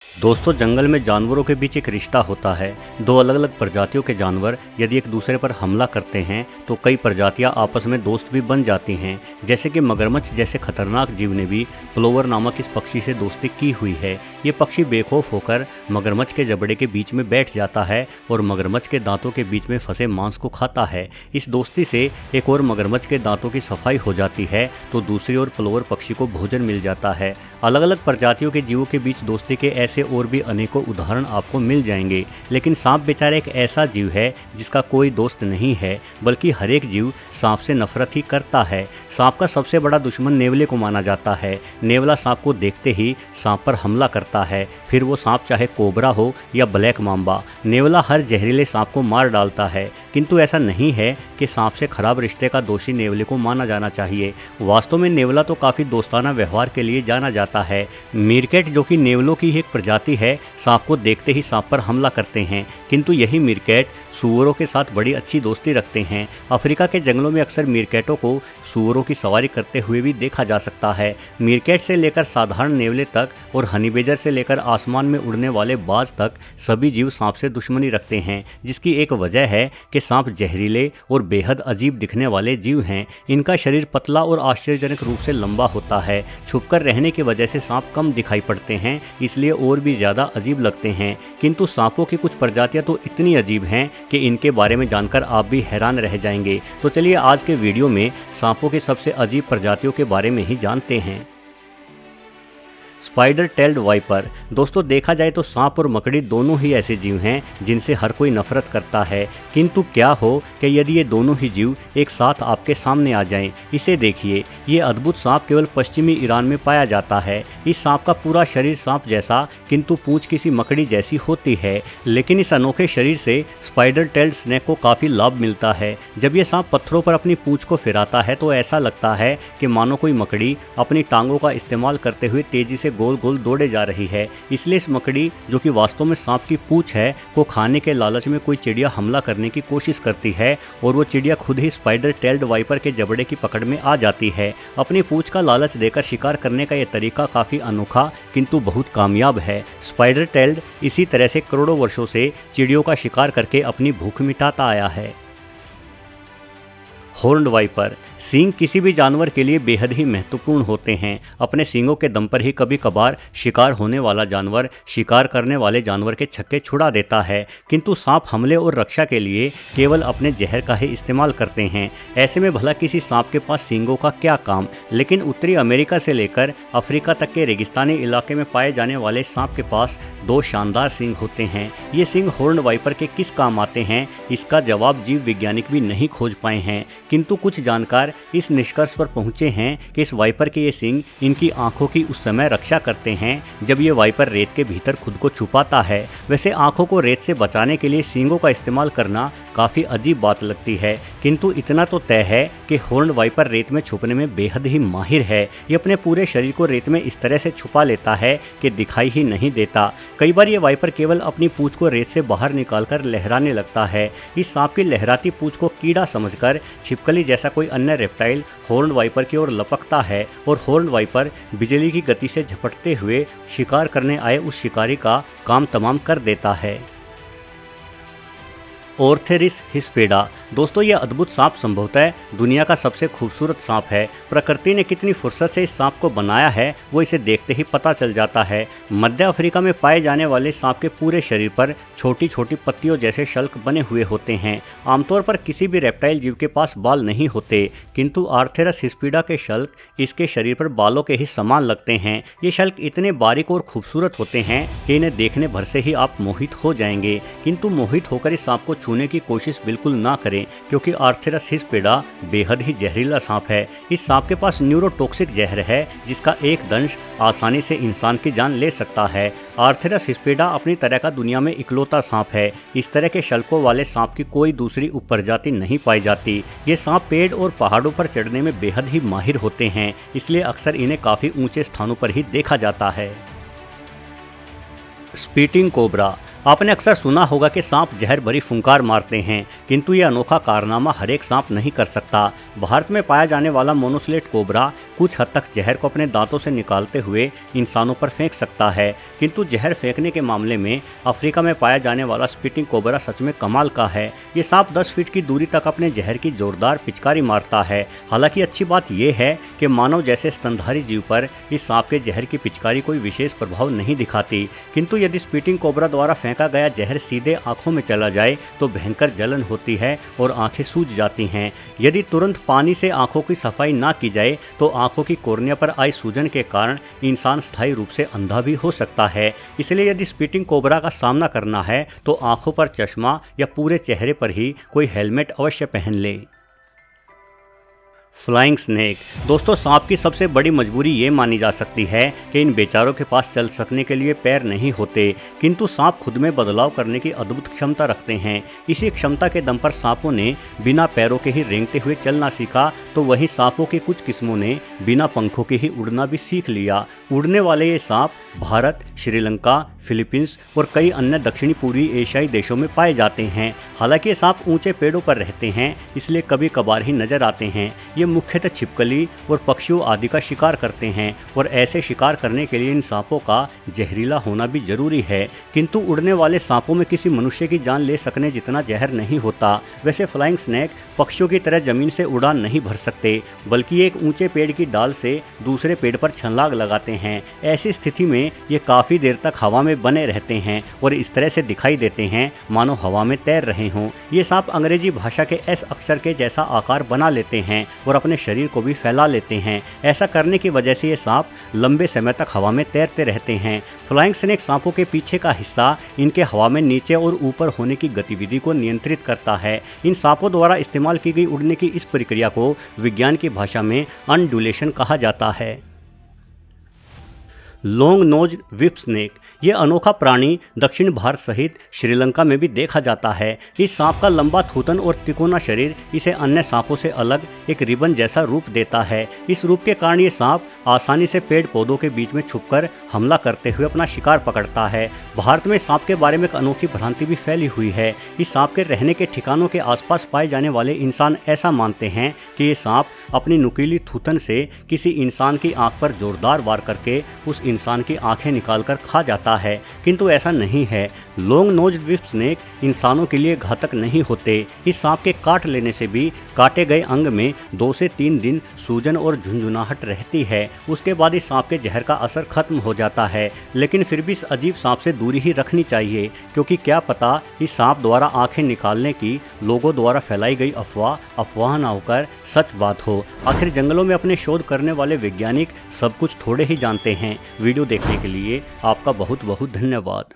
दोस्तों, जंगल में जानवरों के बीच एक रिश्ता होता है। दो अलग अलग प्रजातियों के जानवर यदि एक दूसरे पर हमला करते हैं तो कई प्रजातियां आपस में दोस्त भी बन जाती हैं। जैसे कि मगरमच्छ जैसे खतरनाक जीव ने भी प्लोवर नामक इस पक्षी से दोस्ती की हुई है। ये पक्षी बेखौफ होकर मगरमच्छ के जबड़े के बीच में बैठ जाता है और मगरमच्छ के दांतों के बीच में फंसे मांस को खाता है। इस दोस्ती से एक और मगरमच्छ के दांतों की सफाई हो जाती है तो दूसरी ओर प्लोवर पक्षी को भोजन मिल जाता है। अलग अलग प्रजातियों के जीवों के बीच दोस्ती के ऐसे और भी अनेकों उदाहरण आपको मिल जाएंगे। लेकिन सांप बेचारा एक ऐसा जीव है जिसका कोई दोस्त नहीं है, बल्कि हर एक जीव सांप से नफरत ही करता है। सांप का सबसे बड़ा दुश्मन नेवले को माना जाता है। नेवला सांप को देखते ही सांप पर हमला करता है, फिर वो सांप चाहे कोबरा हो या ब्लैक मांबा। नेवला हर जहरीले सांप को मार डालता है, किंतु ऐसा नहीं है कि सांप से खराब रिश्ते का दोषी नेवले को माना जाना चाहिए। वास्तव में नेवला तो काफ़ी दोस्ताना व्यवहार के लिए जाना जाता है। मीरकैट, जो कि नेवलों की एक प्रजाति है, सांप को देखते ही सांप पर हमला करते हैं, किंतु यही मीरकैट सूअरों के साथ बड़ी अच्छी दोस्ती रखते हैं। अफ्रीका के जंगलों में अक्सर मीरकैटों को सूअरों की सवारी करते हुए भी देखा जा सकता है। मीरकैट से लेकर साधारण नेवले तक और हनीबेजर से लेकर आसमान में उड़ने वाले बाज तक सभी जीव सांप से दुश्मनी रखते हैं, जिसकी एक वजह है कि सांप जहरीले और बेहद अजीब दिखने वाले जीव हैं। इनका शरीर पतला और आश्चर्यजनक रूप से लंबा होता है। छुपकर रहने की वजह से सांप कम दिखाई पड़ते हैं, इसलिए और भी ज़्यादा अजीब लगते हैं। किंतु सांपों की कुछ प्रजातियां तो इतनी अजीब हैं कि इनके बारे में जानकर आप भी हैरान रह जाएंगे। तो चलिए आज के वीडियो में सांपों की सबसे अजीब प्रजातियों के बारे में ही जानते हैं। Spider tailed viper. दोस्तों, देखा जाए तो सांप और मकड़ी दोनों ही ऐसे जीव हैं जिनसे हर कोई नफरत करता है। किंतु क्या हो कि यदि ये दोनों ही जीव एक साथ आपके सामने आ जाएं। इसे देखिए, ये अद्भुत सांप केवल पश्चिमी ईरान में पाया जाता है। इस सांप का पूरा शरीर सांप जैसा किंतु पूंछ किसी मकड़ी जैसी होती है। लेकिन इस अनोखे शरीर से स्पाइडर टेल्ड स्नेक को काफ़ी लाभ मिलता है। जब ये सांप पत्थरों पर अपनी पूंछ को फिराता है तो ऐसा लगता है कि मानो कोई मकड़ी अपनी टांगों का इस्तेमाल करते हुए तेजी से गोल गोल दौड़े जा रही है। इसलिए इस मकड़ी, जो कि वास्तव में सांप की पूंछ है, को खाने के लालच में कोई चिड़िया हमला करने की कोशिश करती है और वो चिड़िया खुद ही स्पाइडर टेल्ड वाइपर के जबड़े की पकड़ में आ जाती है। अपनी पूंछ का लालच देकर शिकार करने का यह तरीका काफ़ी अनोखा किंतु बहुत कामयाब है। स्पाइडर टेल्ड इसी तरह से करोड़ों वर्षों से चिड़ियों का शिकार करके अपनी भूख मिटाता आया है। Horned wiper. सींग किसी भी जानवर के लिए बेहद ही महत्वपूर्ण होते हैं। अपने सींगों के दम पर ही कभी कभार शिकार होने वाला जानवर शिकार करने वाले जानवर के छक्के छुड़ा देता है, किंतु सांप हमले और रक्षा के लिए केवल अपने जहर का ही इस्तेमाल करते हैं। ऐसे में भला किसी सांप के पास सींगों का क्या काम। लेकिन उत्तरी अमेरिका से लेकर अफ्रीका तक के रेगिस्तानी इलाके में पाए जाने वाले सांप के पास दो शानदार सींग होते हैं। ये सींग हॉर्न्ड वाइपर के किस काम आते हैं, इसका जवाब जीव वैज्ञानिक भी नहीं खोज पाए हैं। किंतु कुछ जानकार इस निष्कर्ष पर पहुंचे हैं कि इस वाइपर के ये सींग इनकी आंखों की उस समय रक्षा करते हैं जब ये वाइपर रेत के भीतर खुद को छुपाता है। वैसे आंखों को रेत से बचाने के लिए सींगों का इस्तेमाल करना काफ़ी अजीब बात लगती है, किंतु इतना तो तय है कि हॉर्न्ड वाइपर रेत में छुपने में बेहद ही माहिर है। ये अपने पूरे शरीर को रेत में इस तरह से छुपा लेता है कि दिखाई ही नहीं देता। कई बार ये वाइपर केवल अपनी पूंछ को रेत से बाहर निकालकर लहराने लगता है। इस सांप की लहराती पूंछ को कीड़ा समझकर छिपकली जैसा कोई अन्य रेप्टाइल हॉर्न्ड वाइपर की ओर लपकता है और हॉर्न्ड वाइपर बिजली की गति से झपटते हुए शिकार करने आए उस शिकारी का काम तमाम कर देता है। ऑर्थेरिस हिस्पेडा। दोस्तों, यह अद्भुत सांप संभवतः दुनिया का सबसे खूबसूरत सांप है। प्रकृति ने कितनी फुर्सत से इस सांप को बनाया है वो इसे देखते ही पता चल जाता है। मध्य अफ्रीका में पाए जाने वाले सांप के पूरे शरीर पर छोटी छोटी पत्तियों जैसे शल्क बने हुए होते हैं। आमतौर पर किसी भी रेप्टाइल जीव के पास बाल नहीं होते, किंतु ऑर्थेरिस हिस्पेडा के शल्क इसके शरीर पर बालों के ही समान लगते हैं। ये शल्क इतने बारीक और खूबसूरत होते हैं कि इन्हें देखने भर से ही आप मोहित हो जाएंगे। किंतु मोहित होकर इस सांप को छूने की कोशिश बिल्कुल ना करें, क्योंकि ऑर्थेरिस हिस्पेडा बेहद ही जहरीला सांप है। इस सांप के पास न्यूरोटॉक्सिक जहर है जिसका एक दंश आसानी से इंसान की जान ले सकता है। ऑर्थेरिस हिस्पेडा अपनी तरह का दुनिया में इकलौता सांप है। इस तरह के शल्कों वाले सांप की कोई दूसरी उपप्रजाति नहीं पाई जाती। ये सांप पेड़ और पहाड़ों पर चढ़ने में बेहद ही माहिर होते हैं, इसलिए अक्सर इन्हें काफ़ी ऊंचे स्थानों पर ही देखा जाता है। Spitting cobra. आपने अक्सर सुना होगा कि सांप जहर भरी फुंकार मारते हैं, किंतु यह अनोखा कारनामा हर एक सांप नहीं कर सकता। भारत में पाया जाने वाला मोनोसिलेट कोबरा कुछ हद तक जहर को अपने दांतों से निकालते हुए इंसानों पर फेंक सकता है, किंतु जहर फेंकने के मामले में अफ्रीका में पाया जाने वाला स्पिटिंग कोबरा सच में कमाल का है। ये सांप 10 फीट की दूरी तक अपने जहर की जोरदार पिचकारी मारता है। हालांकि अच्छी बात यह है कि मानव जैसे स्तनधारी जीव पर इस सांप के जहर की पिचकारी कोई विशेष प्रभाव नहीं दिखाती, किंतु यदि स्पिटिंग कोबरा द्वारा फेंका गया जहर सीधे आंखों में चला जाए तो भयंकर जलन होती है और आंखें सूज जाती हैं। यदि तुरंत पानी से आंखों की सफाई ना की जाए तो आंखों की कोर्निया पर आई सूजन के कारण इंसान स्थायी रूप से अंधा भी हो सकता है। इसलिए यदि स्पिटिंग कोबरा का सामना करना है तो आंखों पर चश्मा या पूरे चेहरे पर ही कोई हेलमेट अवश्य पहन ले। Flying snake. दोस्तों, सांप की सबसे बड़ी मजबूरी ये मानी जा सकती है कि इन बेचारों के पास चल सकने के लिए पैर नहीं होते, किंतु सांप खुद में बदलाव करने की अद्भुत क्षमता रखते हैं। इसी क्षमता के दम पर सांपों ने बिना पैरों के ही रेंगते हुए चलना सीखा, तो वहीं सांपों की कुछ किस्मों ने बिना पंखों के ही उड़ना भी सीख लिया। उड़ने वाले ये सांप भारत, श्रीलंका, फिलीपींस और कई अन्य दक्षिणी पूर्वी एशियाई देशों में पाए जाते हैं। हालांकि ये सांप ऊंचे पेड़ों पर रहते हैं, इसलिए कभी कभार ही नजर आते हैं। ये मुख्यतः छिपकली और पक्षियों आदि का शिकार करते हैं और ऐसे शिकार करने के लिए इन सांपों का जहरीला होना भी जरूरी है, किंतु उड़ने वाले सांपों में किसी मनुष्य की जान ले सकने जितना जहर नहीं होता। वैसे फ्लाइंग स्नेक पक्षियों की तरह जमीन से उड़ान नहीं भर सकते, बल्कि एक ऊंचे पेड़ की डाल से दूसरे पेड़ पर छलांग लगाते हैं। ऐसी स्थिति में ये काफी देर तक हवा में बने रहते हैं और इस तरह से दिखाई देते हैं मानो हवा में तैर रहे हों। ये सांप अंग्रेजी भाषा के एस अक्षर के जैसा आकार बना लेते हैं और अपने शरीर को भी फैला लेते हैं। ऐसा करने की वजह से ये सांप लंबे समय तक हवा में तैरते रहते हैं। फ्लाइंग स्नेक सांपों के पीछे का हिस्सा इनके हवा में नीचे और ऊपर होने की गतिविधि को नियंत्रित करता है। इन सांपों द्वारा इस्तेमाल की गई उड़ने की इस प्रक्रिया को विज्ञान की भाषा में अंडुलेशन कहा जाता है। Long nose whip snake. ये अनोखा प्राणी दक्षिण भारत सहित श्रीलंका में भी देखा जाता है। इस सांप का लंबा थूथन और तिकोना शरीर इसे अन्य सांपों से अलग एक रिबन जैसा रूप देता है। इस रूप के कारण ये सांप आसानी से पेड़ पौधों के बीच में छुपकर हमला करते हुए अपना शिकार पकड़ता है। भारत में सांप के बारे में एक अनोखी भ्रांति भी फैली हुई है। इस सांप के रहने के ठिकानों के आसपास पाए जाने वाले इंसान ऐसा मानते हैं कि ये सांप अपनी नुकीली थूथन से किसी इंसान की आंख पर जोरदार वार करके उस इंसान की आंखें निकालकर खा जाता है, किंतु ऐसा नहीं है। लॉन्ग नोज व्हिप स्नेक इंसानों के लिए घातक नहीं होते। इस सांप के काट लेने से भी काटे गए अंग में 2 से 3 दिन सूजन और झुंझुनाहट रहती है। उसके बाद इस सांप के जहर का असर खत्म हो जाता है, लेकिन फिर भी इस अजीब सांप से दूरी ही रखनी चाहिए, क्योंकि क्या पता इस सांप द्वारा आंखें निकालने की लोगों द्वारा फैलाई गई अफवाह ना होकर सच बात हो। आखिर जंगलों में अपने शोध करने वाले वैज्ञानिक सब कुछ थोड़े ही जानते हैं। वीडियो देखने के लिए आपका बहुत बहुत धन्यवाद।